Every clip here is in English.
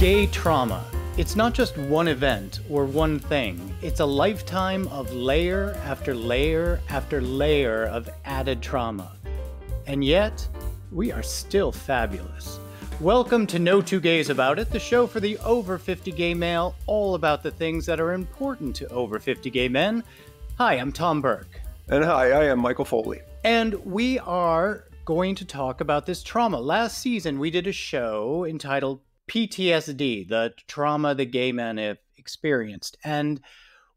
Gay trauma. It's not just one event or one thing. It's a lifetime of layer after layer after layer of added trauma. And yet, we are still fabulous. Welcome to No Two Gays About It, the show for the over 50 gay male, all about the things that are important to over 50 gay men. Hi, I'm Tom Burke. And hi, I am Michael Foley. And we are going to talk about this trauma. Last season, we did a show entitled PTSD, the trauma the gay men have experienced. And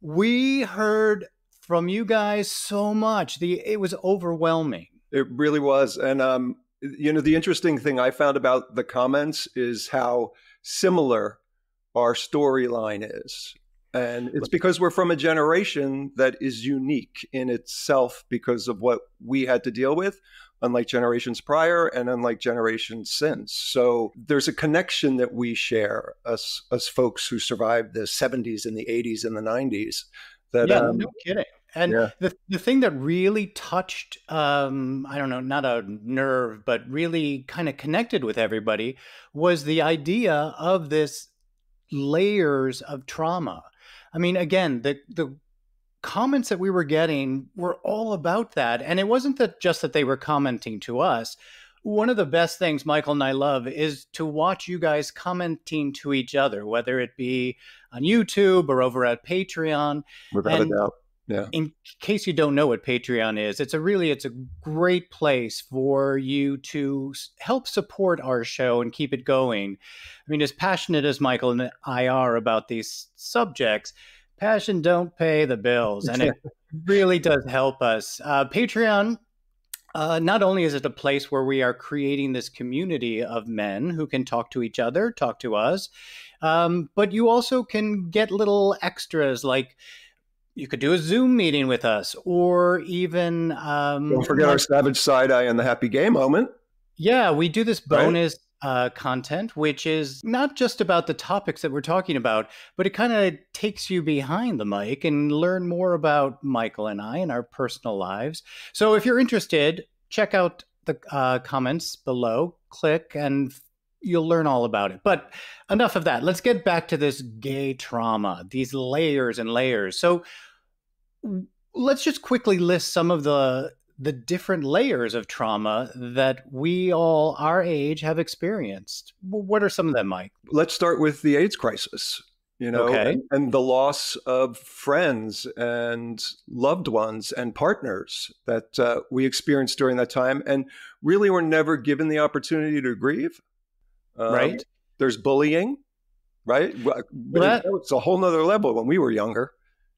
we heard from you guys so much. It was overwhelming. It really was. And, the interesting thing I found about the comments is how similar our storyline is. And it's because we're from a generation that is unique in itself because of what we had to deal with, unlike generations prior and unlike generations since. So there's a connection that we share, us folks who survived the 70s and the 80s and the 90s. That, no kidding. And the thing that really touched, I don't know, not a nerve, but really kind of connected with everybody was the idea of this layers of trauma. I mean, again, the comments that we were getting were all about that. And it wasn't just that they were commenting to us. One of the best things Michael and I love is to watch you guys commenting to each other, whether it be on YouTube or over at Patreon. Without a doubt. Yeah. In case you don't know what Patreon is, it's a great place for you to help support our show and keep it going. I mean, as passionate as Michael and I are about these subjects, passion don't pay the bills, and it really does help us. Patreon, not only is it a place where we are creating this community of men who can talk to each other, talk to us, but you also can get little extras like you could do a Zoom meeting with us, or even... don't forget our savage side-eye and the happy gay moment. Yeah, we do this bonus content, which is not just about the topics that we're talking about, but it kind of takes you behind the mic and learn more about Michael and I and our personal lives. So if you're interested, check out the comments below, click, and you'll learn all about it. But enough of that. Let's get back to this gay trauma, these layers and layers. So let's just quickly list some of the different layers of trauma that we all our age have experienced. What are some of them, Mike? Let's start with the AIDS crisis, and the loss of friends and loved ones and partners that we experienced during that time, and really were never given the opportunity to grieve. Right. There's bullying, right? It's a whole nother level when we were younger.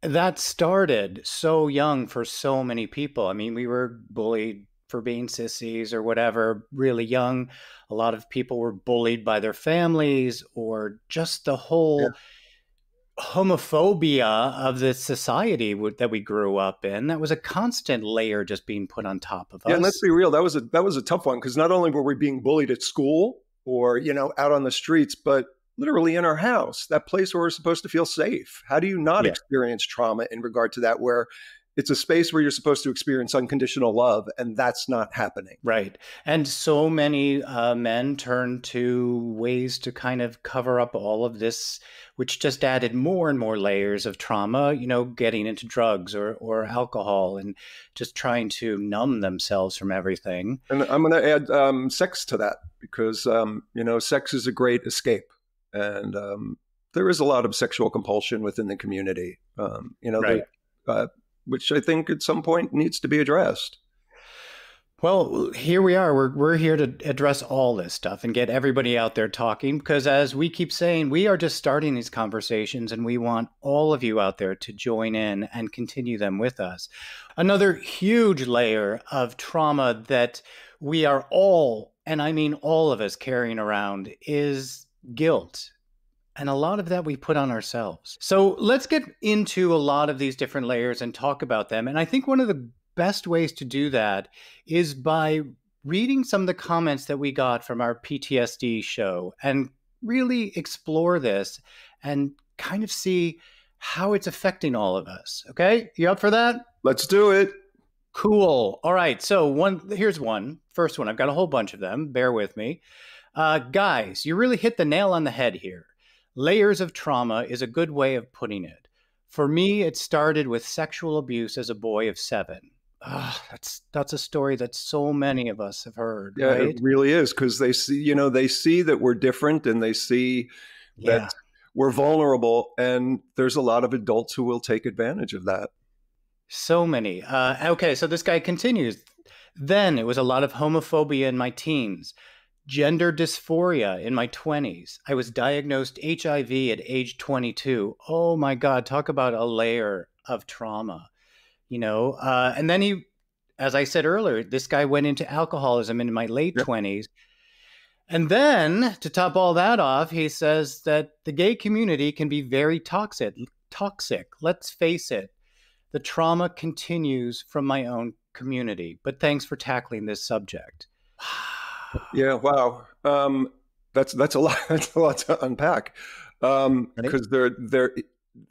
That started so young for so many people. I mean, we were bullied for being sissies or whatever, really young. A lot of people were bullied by their families, or just the whole homophobia of the society that we grew up in. That was a constant layer just being put on top of us. Yeah, and let's be real. That was a tough one, because not only were we being bullied at school or, out on the streets, but literally in our house, that place where we're supposed to feel safe. How do you not experience trauma in regard to that, where it's a space where you're supposed to experience unconditional love, and that's not happening? Right. And so many men turn to ways to kind of cover up all of this, which just added more and more layers of trauma, getting into drugs or alcohol and just trying to numb themselves from everything. And I'm going to add sex to that, because, sex is a great escape. And there is a lot of sexual compulsion within the community, which I think at some point needs to be addressed. Well, here we are. We're here to address all this stuff and get everybody out there talking, because as we keep saying, we are just starting these conversations, and we want all of you out there to join in and continue them with us. Another huge layer of trauma that we are all, and I mean all of us, carrying around is guilt. And a lot of that we put on ourselves. So let's get into a lot of these different layers and talk about them. And I think one of the best ways to do that is by reading some of the comments that we got from our PTSD show, and really explore this and kind of see how it's affecting all of us. Okay, you up for that? Let's do it. Cool. All right. So here's one. First one. I've got a whole bunch of them. Bear with me. Guys, you really hit the nail on the head here. Layers of trauma is a good way of putting it. For me, it started with sexual abuse as a boy of 7. That's a story that so many of us have heard, Yeah, it right? really is, because they see, they see that we're different, and they see that Yeah, we're vulnerable, and there's a lot of adults who will take advantage of that. so many. Okay, so this guy continues. Then it was a lot of homophobia in my teens, gender dysphoria in my 20s. I was diagnosed HIV at age 22. Oh my God, talk about a layer of trauma, And then as I said earlier, this guy went into alcoholism in my late Yeah. 20s. And then to top all that off, he says that the gay community can be very toxic. Toxic. Let's face it. The trauma continues from my own community. But thanks for tackling this subject. Yeah, wow. That's a lot. That's a lot to unpack. Right? Because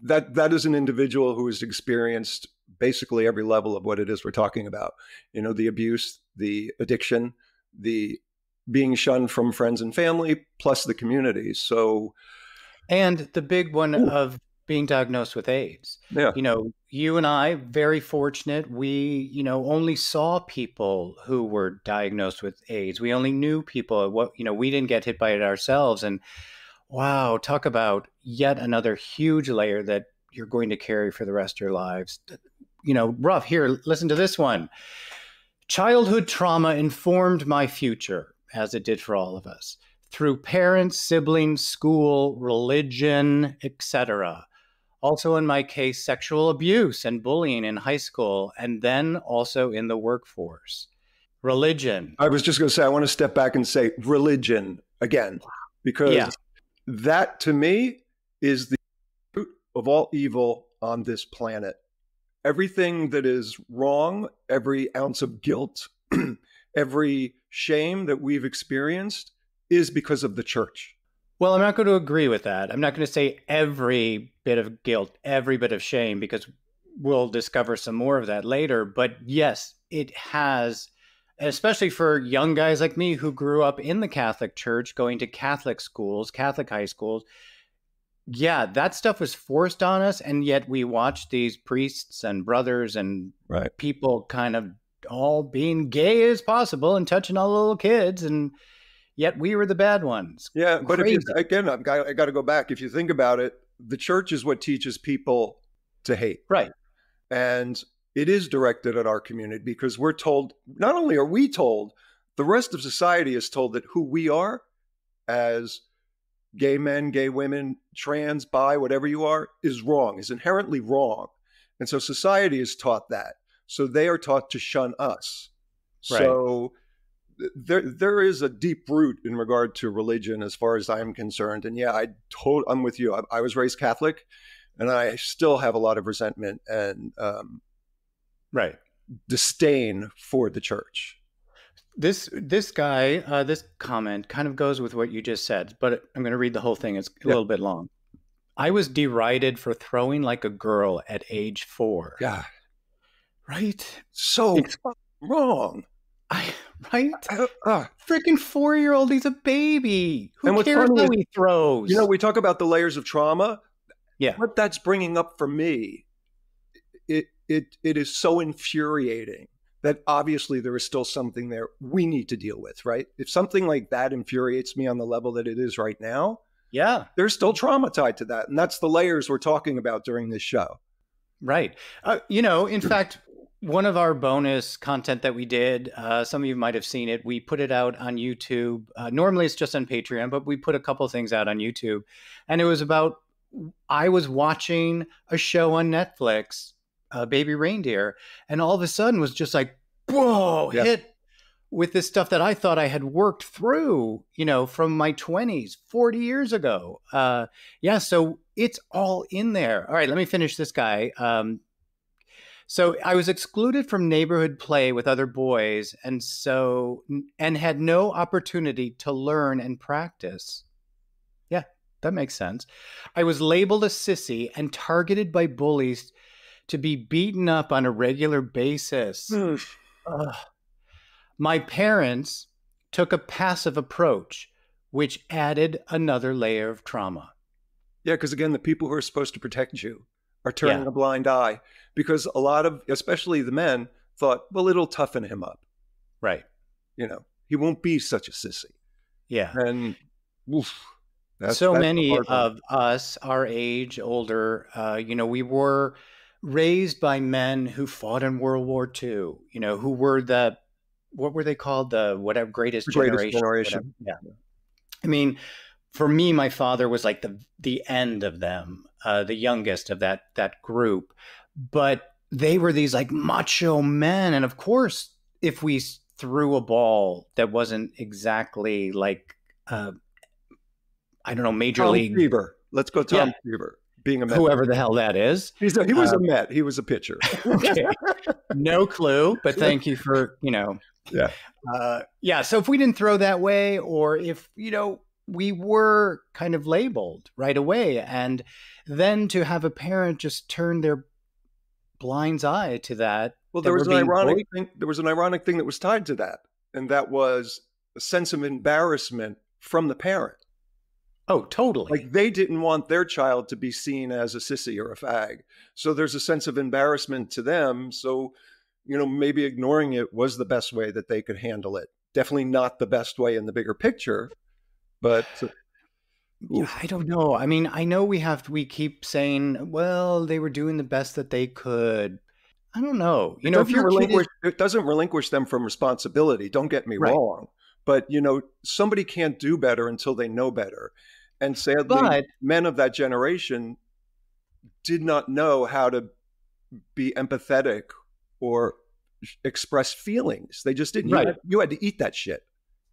that is an individual who has experienced basically every level of what it is we're talking about. The abuse, the addiction, the being shunned from friends and family, plus the community. So, And the big one ooh, of being diagnosed with AIDS. yeah, You and I, very fortunate, we, only saw people who were diagnosed with AIDS. We only knew people. We didn't get hit by it ourselves. And wow, talk about yet another huge layer that you're going to carry for the rest of your lives. Rough. Here, listen to this one. Childhood trauma informed my future, as it did for all of us, through parents, siblings, school, religion, etc. Also, in my case, sexual abuse and bullying in high school, and then also in the workforce. Religion. I was just going to say, I want to step back and say religion again, Yeah, because that to me is the root of all evil on this planet. Everything that is wrong, every ounce of guilt, every shame that we've experienced is because of the church. well, I'm not going to agree with that. I'm not going to say every bit of guilt, every bit of shame, because we'll discover some more of that later. But yes, it has, especially for young guys like me who grew up in the Catholic Church, going to Catholic schools, Catholic high schools. Yeah, that stuff was forced on us. And yet we watched these priests and brothers and Right. people kind of all being gay as possible and touching all the little kids. And yet we were the bad ones. Yeah, but if you Crazy. again, I got to go back. If you think about it, the church is what teaches people to hate, Right. and it is directed at our community, because we're told, not only are we told, the rest of society is told that who we are as gay men, gay women, trans, bi, whatever you are, is wrong, is inherently wrong. And so society is taught that. So they are taught to shun us. Right. So there is a deep root in regard to religion, as far as I'm concerned. And yeah, I'm with you. I was raised Catholic, and I still have a lot of resentment and Right. disdain for the church. This guy, this comment kind of goes with what you just said, but I'm going to read the whole thing. It's a Yeah, little bit long. I was derided for throwing like a girl at age 4. yeah, Right? so Ex- wrong. I, right? I, Freaking 4-year-old. He's a baby. Who and what's cares funny how is, he throws? we talk about the layers of trauma. Yeah. What that's bringing up for me, it is so infuriating that obviously there is still something there we need to deal with, right? If something like that infuriates me on the level that it is right now, Yeah. there's still trauma tied to that. And that's the layers we're talking about during this show. Right. In fact, one of our bonus content that we did, some of you might have seen it. We put it out on YouTube. Normally it's just on Patreon, but we put a couple things out on YouTube. And it was about, I was watching a show on Netflix, Baby Reindeer, and all of a sudden was just like, whoa, Yeah. hit with this stuff that I thought I had worked through, from my 20s, 40 years ago. Yeah, so it's all in there. All right, let me finish this guy. So I was excluded from neighborhood play with other boys, and had no opportunity to learn and practice. Yeah, that makes sense. I was labeled a sissy and targeted by bullies to be beaten up on a regular basis. Mm. Ugh. My parents took a passive approach, which added another layer of trauma. Yeah, because again, the people who are supposed to protect you are Yeah, turning a blind eye because a lot of, especially the men, thought, well, it'll toughen him up. right. He won't be such a sissy. Yeah. And oof, So that's the many hard one. of us, our age, older, we were raised by men who fought in World War II, who were what were they called? The whatever greatest The greatest generation, whatever. generation. Yeah. I mean, for me, my father was like the end of them, the youngest of that group. But they were these like macho men. And of course, if we threw a ball that wasn't exactly like, I don't know, major Tom league, Seaver. Let's go yeah, Tom Seaver, being a Met. whoever the hell that is. He was a Met. He was a pitcher. Okay, no clue, but thank you for Yeah. yeah. So if we didn't throw that way, or if we were kind of labeled right away, and then to have a parent just turn their blind's eye to that, Well, that there we're was an being ironic bullied. thing. There was an ironic thing that was tied to that, and that was a sense of embarrassment from the parent. Oh, totally. Like they didn't want their child to be seen as a sissy or a fag. So there's a sense of embarrassment to them. So, maybe ignoring it was the best way that they could handle it. Definitely not the best way in the bigger picture, but Yeah, I don't know. I mean, I know we keep saying, well, they were doing the best that they could. I don't know. If your kid is it doesn't relinquish them from responsibility. Don't get me right, wrong, but somebody can't do better until they know better. And sadly, but men of that generation did not know how to be empathetic or express feelings. They just didn't. right. You had to eat that shit.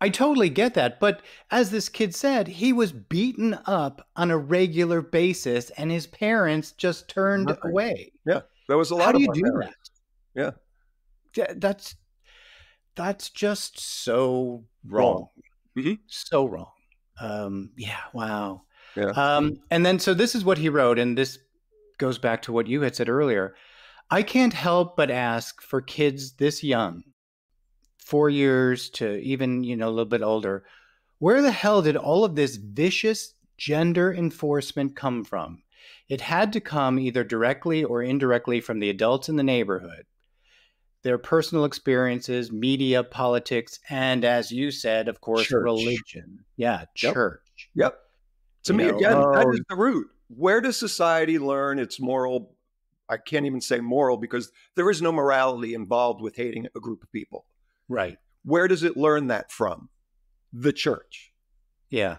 I totally get that. But as this kid said, he was beaten up on a regular basis and his parents just turned Nothing. away. Yeah, there was a How lot do of you our do parents. that? Yeah, That's just so wrong. wrong. Mm-hmm. So wrong. Yeah, wow. Yeah, And then so this is what he wrote, and this goes back to what you had said earlier. I can't help but ask for kids this young, 4 years to even, a little bit older, where the hell did all of this vicious gender enforcement come from? It had to come either directly or indirectly from the adults in the neighborhood, their personal experiences, media, politics, and as you said, of course, church. religion. Yeah, Yep, church. yep. To You me, know, again, that oh, is the root. Where does society learn its moral? I can't even say moral because there is no morality involved with hating a group of people. right. Where does it learn that from? The church. Yeah.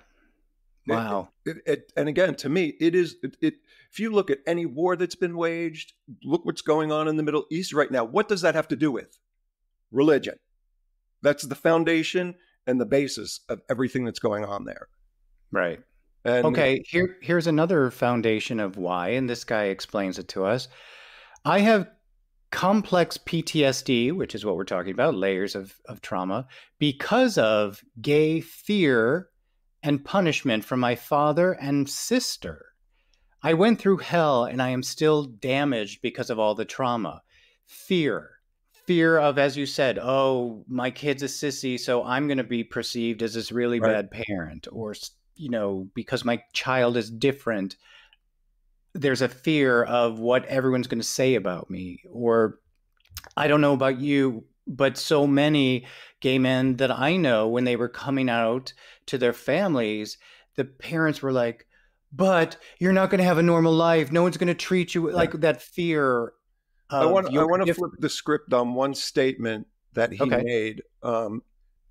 Wow. And again, to me, it is. If you look at any war that's been waged, look what's going on in the Middle East right now. What does that have to do with? Religion. That's the foundation and the basis of everything that's going on there. Right. And Okay, here's another foundation of why, and this guy explains it to us. I have complex PTSD, which is what we're talking about, layers of trauma, because of gay fear and punishment from my father and sister. I went through hell and I am still damaged because of all the trauma. Fear. Fear of, as you said, oh, my kid's a sissy, so I'm going to be perceived as this really right. bad parent, or, because my child is different, there's a fear of what everyone's going to say about me. Or I don't know about you, but so many gay men that I know, when they were coming out to their families, the parents were like, but you're not going to have a normal life. No one's going to treat you Yeah. like that fear I of want you're to flip different. the script on one statement that he Okay. made.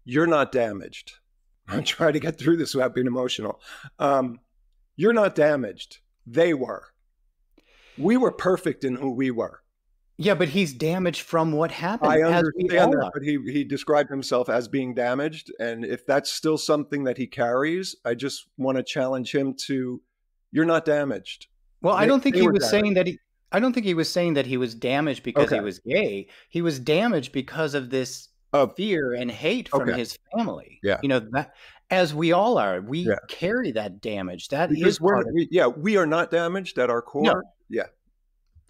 You're not damaged. I'm trying to get through this without being emotional. You're not damaged. They were. We were perfect in who we were. Yeah, but he's damaged from what happened, I as we understand all that, are. but he described himself as being damaged, and if that's still something that he carries, I just want to challenge him to, you're not damaged. Well, I don't think They he were was damaged. saying that I don't think he was saying that he was damaged because he Okay. was gay. He was damaged because of this fear and hate from Okay. his family. Yeah. That, as we all are, we Yeah. carry that damage. That Because is part of we are not damaged at our No, core. Yeah.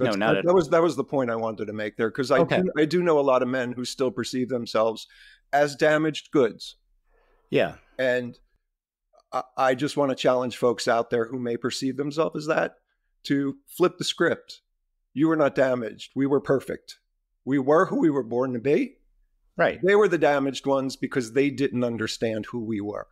no, not at That all. was the point I wanted to make there, because Okay. I do know a lot of men who still perceive themselves as damaged goods. Yeah. And I just want to challenge folks out there who may perceive themselves as that to flip the script. You were not damaged. We were perfect. We were who we were born to be. Right. They were the damaged ones because they didn't understand who we were.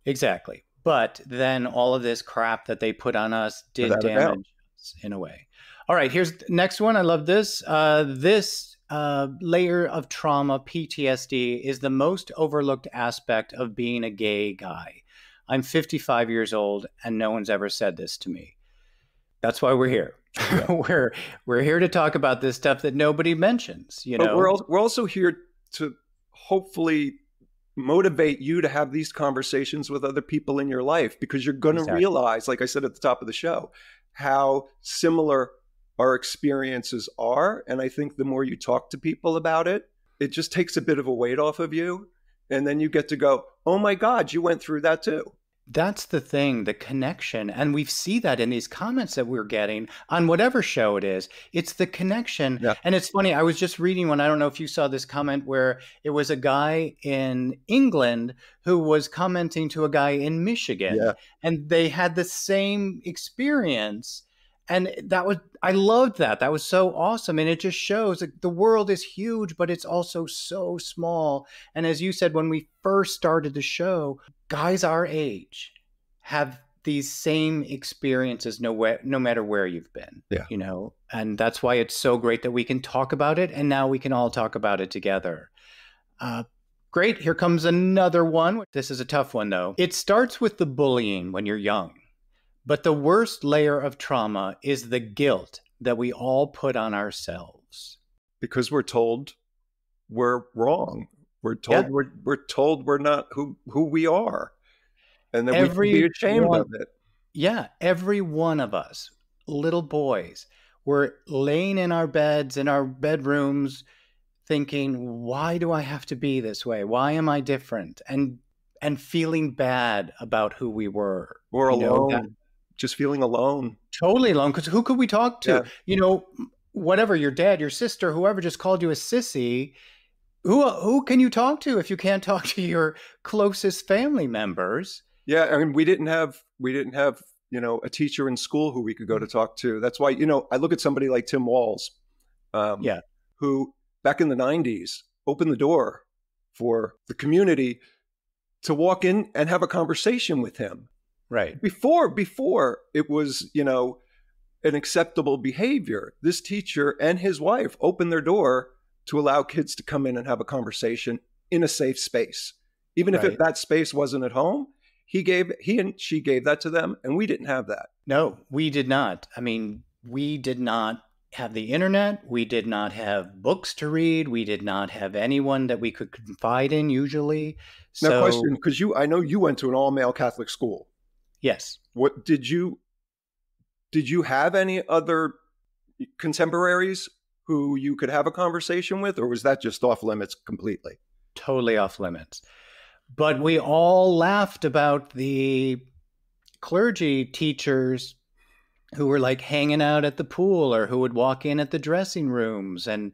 Exactly. But then all of this crap that they put on us did Without a doubt. damage us in a way. All right, here's the next one. I love this. This layer of trauma, PTSD, is the most overlooked aspect of being a gay guy. I'm 55 years old and no one's ever said this to me. That's why we're here. Yeah. we're here to talk about this stuff that nobody mentions, you know. But we're also here to hopefully motivate you to have these conversations with other people in your life, because you're going to realize, like I said at the top of the show, how similar our experiences are. And I think the more you talk to people about it, it just takes a bit of a weight off of you. And then you get to go, oh my God, you went through that too. That's the thing, the connection. And we see that in these comments that we're getting on whatever show it is. It's the connection. Yeah. And it's funny, I was just reading one, I don't know if you saw this comment, where it was a guy in England who was commenting to a guy in Michigan. Yeah. And they had the same experience. And I loved that. That was so awesome. And it just shows that the world is huge, but it's also so small. And as you said, when we first started the show, guys our age have these same experiences no matter where you've been, you know, and that's why it's so great that we can talk about it. And now we can all talk about it together. Great. Here comes another one. This is a tough one, though. It starts with the bullying when you're young. But the worst layer of trauma is the guilt that we all put on ourselves. Because we're told we're wrong. We're told we're told we're not who we are. And then we can be ashamed of it. Yeah, every one of us, little boys, were laying in our beds, in our bedrooms, thinking, why do I have to be this way? Why am I different? And feeling bad about who we were. Or alone. Just feeling alone. Totally alone, because who could we talk to? Yeah. You know, whatever, your dad, your sister, whoever just called you a sissy, who can you talk to if you can't talk to your closest family members? Yeah, I mean, we didn't have, you know, a teacher in school who we could go to talk to. That's why, you know, I look at somebody like Tim Walz, who back in the 90s opened the door for the community to walk in and have a conversation with him. Right. Before it was, you know, an acceptable behavior. This teacher and his wife opened their door to allow kids to come in and have a conversation in a safe space. Even if that space wasn't at home, he and she gave that to them, and we didn't have that. No, we did not. I mean, we did not have the internet. We did not have books to read. We did not have anyone that we could confide in usually. Now, question, because I know you went to an all-male Catholic school. Yes. What did you have any other contemporaries who you could have a conversation with, or was that just off limits completely? Totally off limits. But we all laughed about the clergy teachers who were like hanging out at the pool or who would walk in at the dressing rooms. And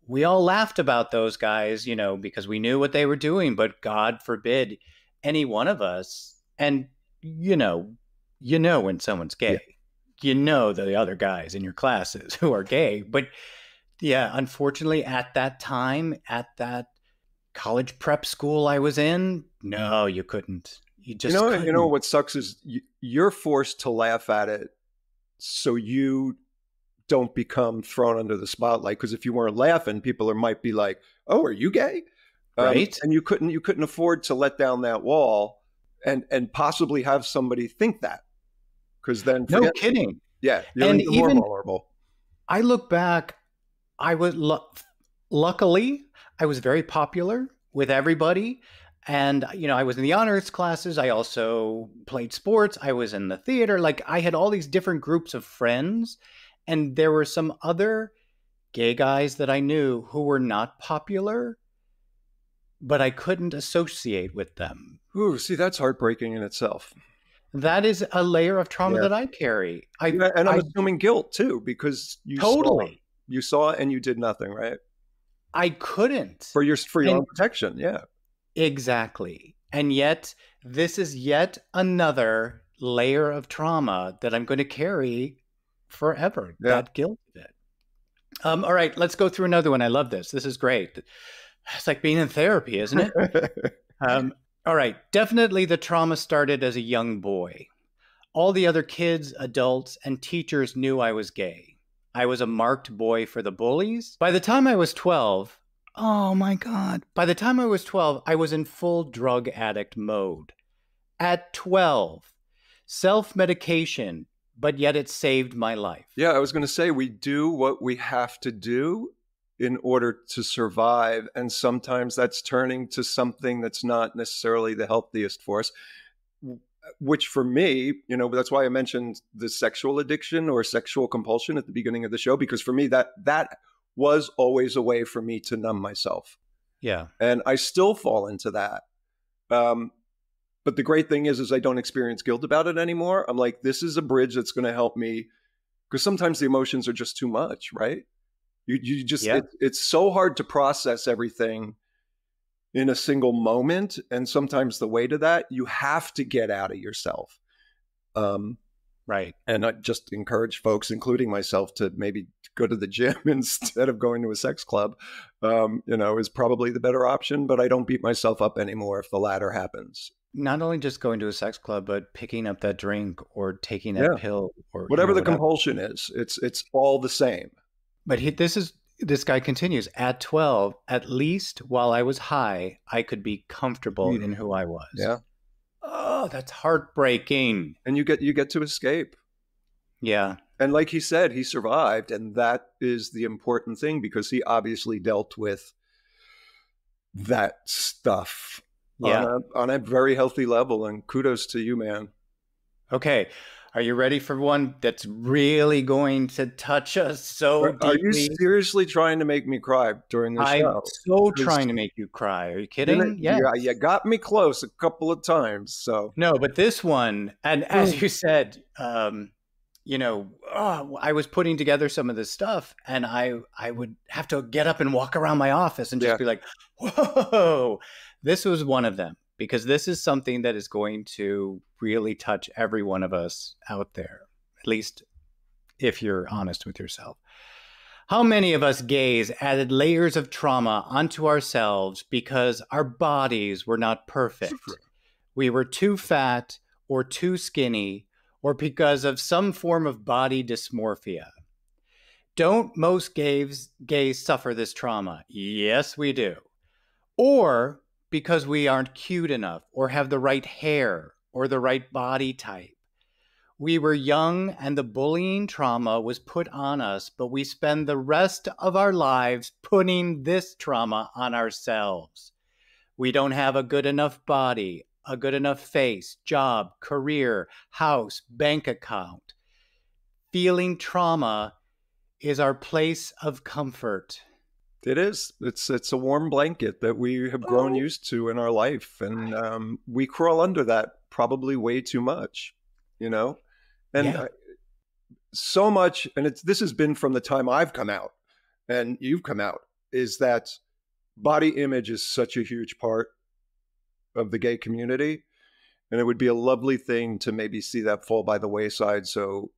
we all laughed about those guys, you know, because we knew what they were doing. But God forbid any one of us, and you know when someone's gay, you know the other guys in your classes who are gay. But yeah, unfortunately, at that time, at that college prep school I was in, no, you couldn't. You just couldn't. You know what sucks is you're forced to laugh at it so you don't become thrown under the spotlight. Because if you weren't laughing, people might be like, "Oh, are you gay?" Right? And you couldn't afford to let down that wall and possibly have somebody think that. Because then, no kidding. Yeah, you're even more vulnerable. I look back, I was luckily I was very popular with everybody. And, you know, I was in the honors classes. I also played sports. I was in the theater. Like, I had all these different groups of friends. And there were some other gay guys that I knew who were not popular, but I couldn't associate with them. Ooh, see, that's heartbreaking in itself. That is a layer of trauma that I carry. And I'm assuming guilt, too, because you saw and you did nothing, right? I couldn't. For your own protection, yeah. Exactly. And yet this is yet another layer of trauma that I'm going to carry forever. Yeah. That guilt of it. All right, let's go through another one. I love this. This is great. It's like being in therapy, isn't it? All right, definitely the trauma started as a young boy. All the other kids, adults, and teachers knew I was gay. I was a marked boy for the bullies. By the time I was 12, oh my God, by the time I was 12, I was in full drug addict mode. At 12, self-medication, but yet it saved my life. Yeah, I was going to say, we do what we have to do in order to survive. And sometimes that's turning to something that's not necessarily the healthiest for us, which for me, you know, that's why I mentioned the sexual addiction or sexual compulsion at the beginning of the show, because for me, that was always a way for me to numb myself. Yeah. And I still fall into that. But the great thing is I don't experience guilt about it anymore. I'm like, this is a bridge that's going to help me, because sometimes the emotions are just too much, right? You just, Yeah. it's so hard to process everything in a single moment. And sometimes the way to that, you have to get out of yourself. Right. And I just encourage folks, including myself, to maybe go to the gym instead of going to a sex club, you know, is probably the better option. But I don't beat myself up anymore if the latter happens. Not only just going to a sex club, but picking up that drink or taking that pill or whatever the whatever. compulsion is, it's all the same. But this guy continues. At 12, at least while I was high, I could be comfortable in who I was. Yeah. Oh, that's heartbreaking. And you get to escape. Yeah. And like he said, he survived, and that is the important thing, because he obviously dealt with that stuff on a very healthy level. And kudos to you, man. Okay. Are you ready for one that's really going to touch us so deeply? Are you seriously trying to make me cry during the show? I'm so trying to make you cry. Are you kidding? Yeah, you got me close a couple of times. So no, but this one, and as you said, you know, I was putting together some of this stuff, and I would have to get up and walk around my office and just be like, whoa, this was one of them. Because this is something that is going to really touch every one of us out there, at least if you're honest with yourself. How many of us gays added layers of trauma onto ourselves because our bodies were not perfect? We were too fat or too skinny, or because of some form of body dysmorphia. Don't most gays suffer this trauma? Yes, we do. Or because we aren't cute enough or have the right hair or the right body type. We were young and the bullying trauma was put on us, but we spend the rest of our lives putting this trauma on ourselves. We don't have a good enough body, a good enough face, job, career, house, bank account. Feeling trauma is our place of comfort. It is. It's a warm blanket that we have grown used to in our life, and we crawl under that probably way too much, you know. And so much, and this has been from the time I've come out, and you've come out, is that body image is such a huge part of the gay community, and it would be a lovely thing to maybe see that fall by the wayside. So,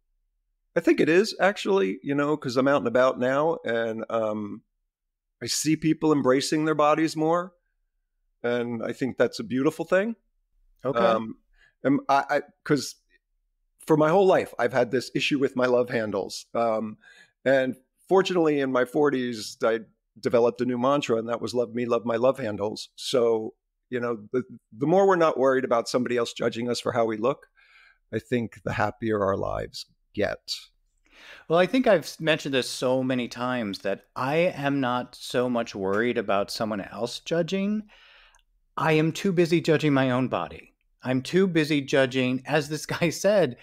I think it is actually, you know, because I'm out and about now, and I see people embracing their bodies more, and I think that's a beautiful thing. Okay. And because for my whole life, I've had this issue with my love handles. And fortunately, in my 40s, I developed a new mantra, and that was love me, love my love handles. So, you know, the more we're not worried about somebody else judging us for how we look, I think the happier our lives get. Well, I think I've mentioned this so many times that I am not so much worried about someone else judging. I am too busy judging my own body. I'm too busy judging, as this guy said,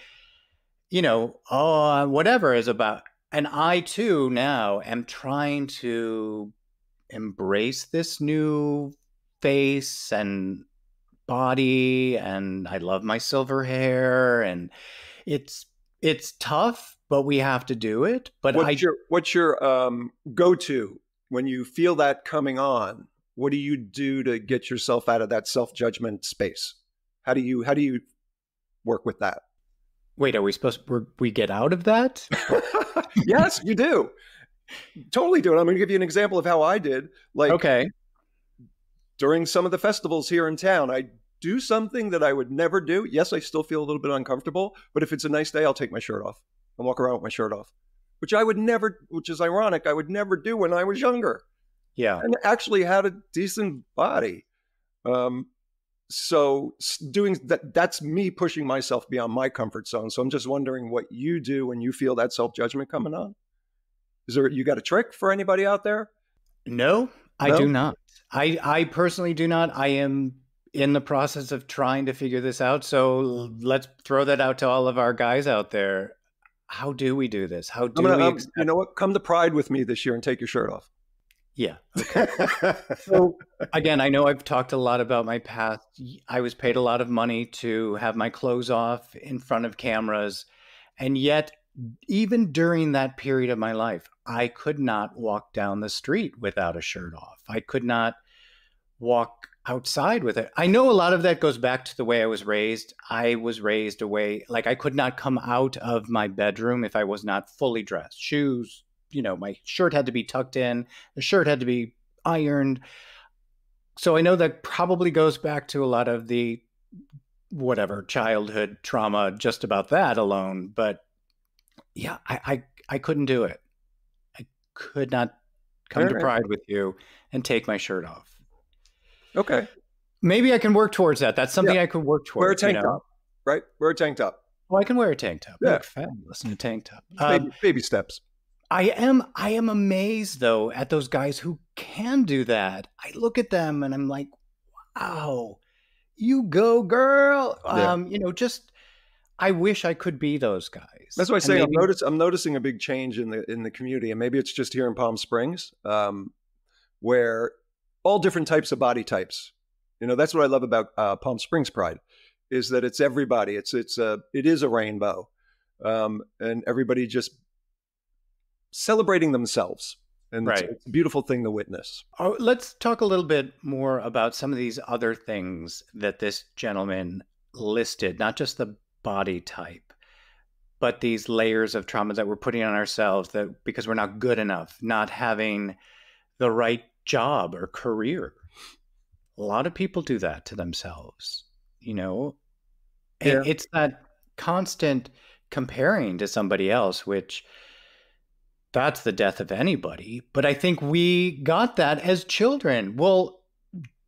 you know, whatever is about. And I too now am trying to embrace this new face and body, and I love my silver hair, and it's tough, but we have to do it. But what's your go-to when you feel that coming on? What do you do to get yourself out of that self-judgment space? How do you work with that? Wait, are we supposed we get out of that? Yes, you do. Totally do it. I'm going to give you an example of how I did. Like Okay. during some of the festivals here in town, I do something that I would never do. Yes, I still feel a little bit uncomfortable, but if it's a nice day, I'll take my shirt off and walk around with my shirt off, which I would never, which is ironic, I would never do when I was younger Yeah. and actually had a decent body. So doing that, that's me pushing myself beyond my comfort zone. So I'm just wondering what you do when you feel that self-judgment coming on. Is there, you got a trick for anybody out there? No, I No? do not. I personally do not. I am in the process of trying to figure this out. So let's throw that out to all of our guys out there. How do we do this? How do we accept? You know what? Come to Pride with me this year and take your shirt off. Yeah. Okay. So again, I know I've talked a lot about my past. I was paid a lot of money to have my clothes off in front of cameras. And yet, even during that period of my life, I could not walk down the street without a shirt off. I could not walk outside with it. I know a lot of that goes back to the way I was raised. I was raised away, like I could not come out of my bedroom if I was not fully dressed. Shoes, my shirt had to be tucked in, the shirt had to be ironed. So I know that probably goes back to a lot of the whatever childhood trauma just about that alone. But yeah, I couldn't do it. I could not come to Pride with you and take my shirt off. Okay. Maybe I can work towards that. That's something I could work towards. Wear a tank top, right? Wear a tank top. Oh, I can wear a tank top. Yeah. I look fabulous in a tank top. Baby steps. I am amazed though at those guys who can do that. I look at them and I'm like, wow, you go, girl. Yeah. I wish I could be those guys. That's why I say I'm noticing a big change in the community, and maybe it's just here in Palm Springs, where all different types of body types. That's what I love about Palm Springs Pride, is that it's everybody. It is a rainbow, and everybody just celebrating themselves, and right. It's a beautiful thing to witness. Let's talk a little bit more about some of these other things that this gentleman listed, not just the body type, but these layers of trauma that we're putting on ourselves that because we're not good enough, not having the right job or career. A lot of people do that to themselves, Yeah. It's that constant comparing to somebody else, which that's the death of anybody. But I think we got that as children. Well,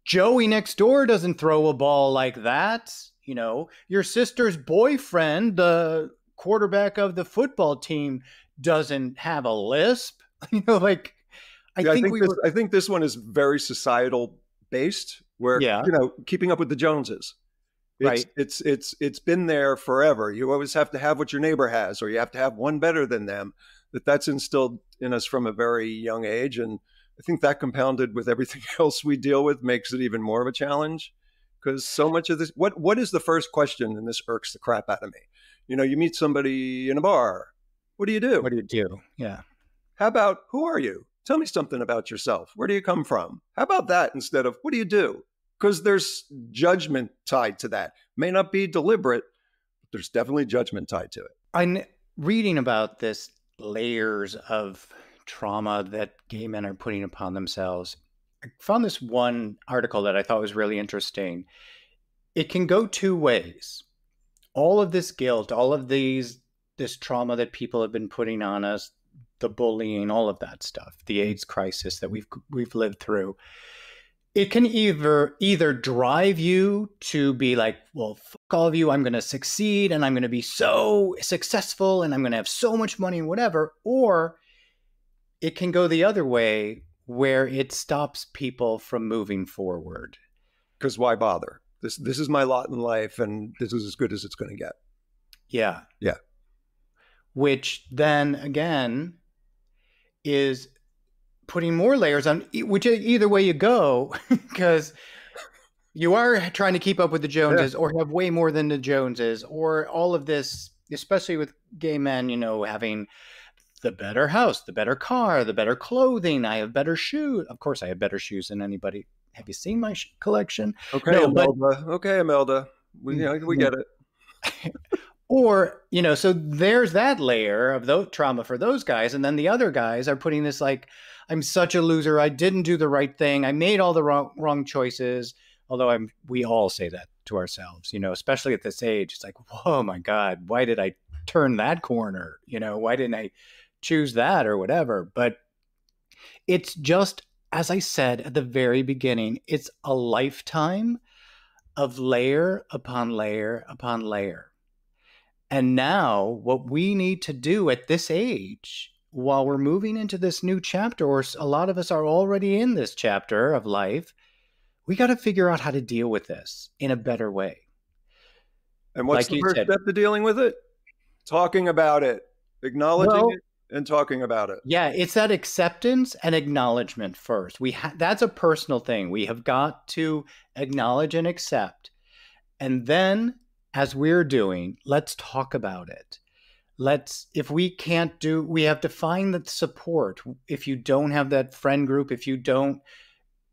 Joey next door doesn't throw a ball like that. Your sister's boyfriend, the quarterback of the football team, doesn't have a lisp. I think this one is very societal based, where keeping up with the Joneses. It's been there forever. You always have to have what your neighbor has, or you have to have one better than them. That's instilled in us from a very young age, and I think that compounded with everything else we deal with makes it even more of a challenge. Because so much of this, what is the first question? And this irks the crap out of me. You meet somebody in a bar. What do you do? What do you do? Yeah. How about, who are you? Tell me something about yourself. Where do you come from? How about that instead of, what do you do? Because there's judgment tied to that. May not be deliberate, but there's definitely judgment tied to it. I'm reading about this layers of trauma that gay men are putting upon themselves. I found this one article that I thought was really interesting. It can go two ways. All of this guilt, all of this trauma that people have been putting on us, the bullying, all of that stuff, the AIDS crisis that we've lived through. It can either drive you to be like, well, fuck all of you, I'm going to succeed and I'm going to be so successful and I'm going to have so much money and whatever, or it can go the other way where it stops people from moving forward. Because why bother? This is my lot in life, and this is as good as it's going to get. Yeah. Yeah. Which then again is putting more layers on, which either way you go, because you are trying to keep up with the Joneses or have way more than the Joneses, or all of this, especially with gay men, having the better house, the better car, the better clothing. I have better shoes. Of course, I have better shoes than anybody. Have you seen my collection? Okay, no, Imelda. Okay, Imelda. We get it. Or, so there's that layer of the trauma for those guys. And then the other guys are putting this like, I'm such a loser. I didn't do the right thing. I made all the wrong choices. Although we all say that to ourselves, especially at this age. It's like, oh my God, why did I turn that corner? Why didn't I choose that or whatever? But it's just, as I said at the very beginning, it's a lifetime of layer upon layer upon layer. And now, what we need to do at this age, while we're moving into this new chapter, or a lot of us are already in this chapter of life, we got to figure out how to deal with this in a better way. And what's the first step to dealing with it? Talking about it, acknowledging it, and talking about it. Yeah, it's that acceptance and acknowledgement first. That's a personal thing. We have got to acknowledge and accept. And then, as we're doing, let's talk about it. If we can't we have to find that support. If you don't have that friend group, if you don't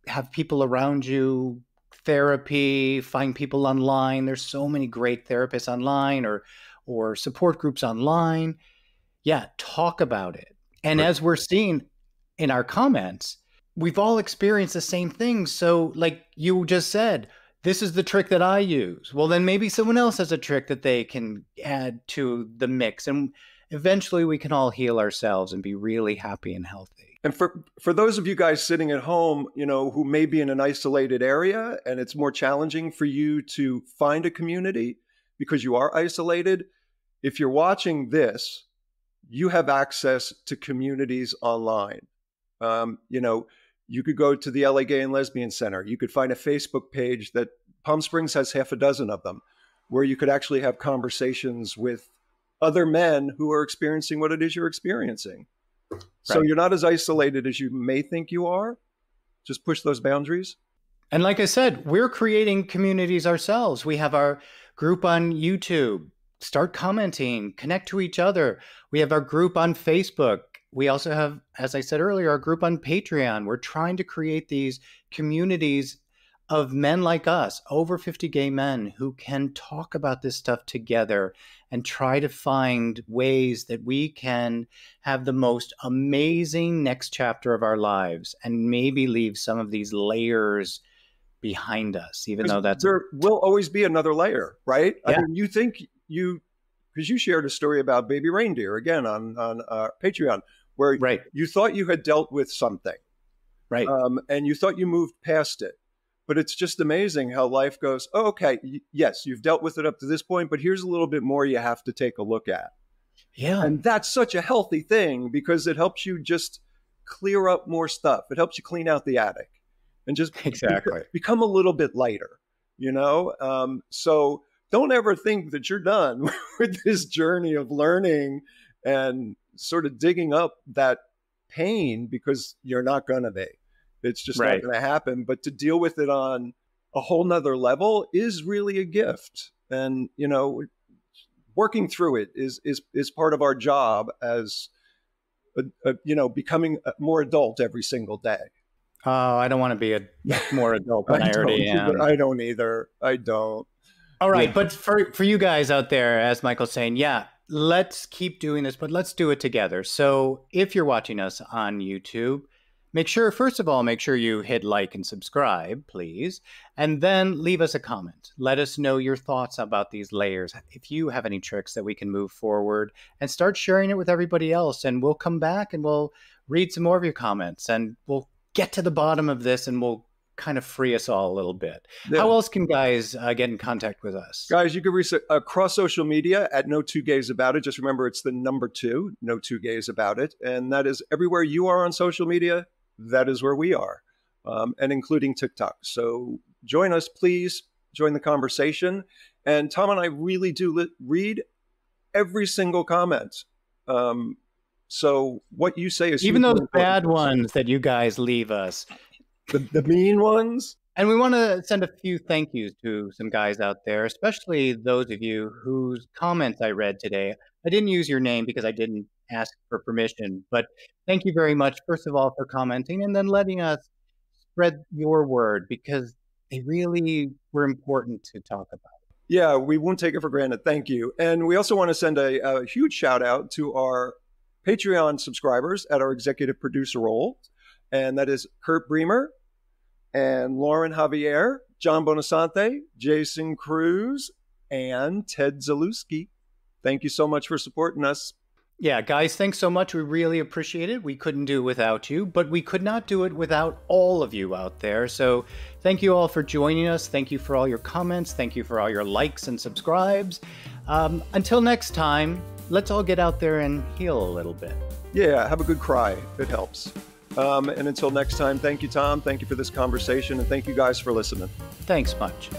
have people around you, therapy, find people online. There's so many great therapists online or support groups online. Yeah, talk about it. And right. As we're seeing in our comments, we've all experienced the same thing. So like you just said, this is the trick that I use. Well, then maybe someone else has a trick that they can add to the mix. And eventually we can all heal ourselves and be really happy and healthy. And for those of you guys sitting at home, who may be in an isolated area and it's more challenging for you to find a community because you are isolated, if you're watching this, you have access to communities online. You could go to the LA Gay and Lesbian Center. You could find a Facebook page that Palm Springs has half a dozen of them, where you could actually have conversations with other men who are experiencing what it is you're experiencing. Right. So you're not as isolated as you may think you are. Just push those boundaries. And like I said, we're creating communities ourselves. We have our group on YouTube. Start commenting, connect to each other. We have our group on Facebook. We also have, as I said earlier, our group on Patreon. We're trying to create these communities of men like us, over 50 gay men, who can talk about this stuff together and try to find ways that we can have the most amazing next chapter of our lives and maybe leave some of these layers behind us, even though there will always be another layer, right? Yeah. I mean, you think because you shared a story about baby reindeer again on Patreon, where right. You thought you had dealt with something, right? And you thought you moved past it. But it's just amazing how life goes, oh, okay, yes, you've dealt with it up to this point, but here's a little bit more you have to take a look at. Yeah. And that's such a healthy thing because it helps you just clear up more stuff. It helps you clean out the attic and just become a little bit lighter, So don't ever think that you're done with this journey of learning and sort of digging up that pain, because you're not going to be. It's just not going to happen. But to deal with it on a whole nother level is really a gift. And, working through it is part of our job as, becoming more adult every single day. Oh, I don't want to be a more adult than I already am. I don't either. I don't. All right. Yeah. But for you guys out there, as Michael's saying, yeah, let's keep doing this, but let's do it together. So if you're watching us on YouTube, first of all, make sure you hit like and subscribe, please. And then leave us a comment. Let us know your thoughts about these layers. If you have any tricks that we can move forward, and start sharing it with everybody else. And we'll come back and we'll read some more of your comments and we'll get to the bottom of this and we'll kind of free us all a little bit. Yeah. How else can guys get in contact with us? Guys, you can reach across social media at No Two Gays About It. Just remember, it's the number 2, No Two Gays About It. And that is everywhere you are on social media. That is where we are, and including TikTok. So join us, please. Join the conversation. And Tom and I really do read every single comment. So what you say is even those bad ones that you guys leave us. The mean ones. And we want to send a few thank yous to some guys out there, especially those of you whose comments I read today. I didn't use your name because I didn't ask for permission, but thank you very much, first of all, for commenting and then letting us spread your word, because they really were important to talk about. Yeah, we won't take it for granted. Thank you. And we also want to send a huge shout out to our Patreon subscribers at our executive producer role. And that is Kurt Bremer and Lauren Javier, John Bonasante, Jason Cruz, and Ted Zalewski. Thank you so much for supporting us. Yeah, guys, thanks so much. We really appreciate it. We couldn't do it without you, but we could not do it without all of you out there. So thank you all for joining us. Thank you for all your comments. Thank you for all your likes and subscribes. Until next time, let's all get out there and heal a little bit. Yeah, have a good cry. It helps. And until next time, thank you, Tom. Thank you for this conversation. And thank you guys for listening. Thanks much.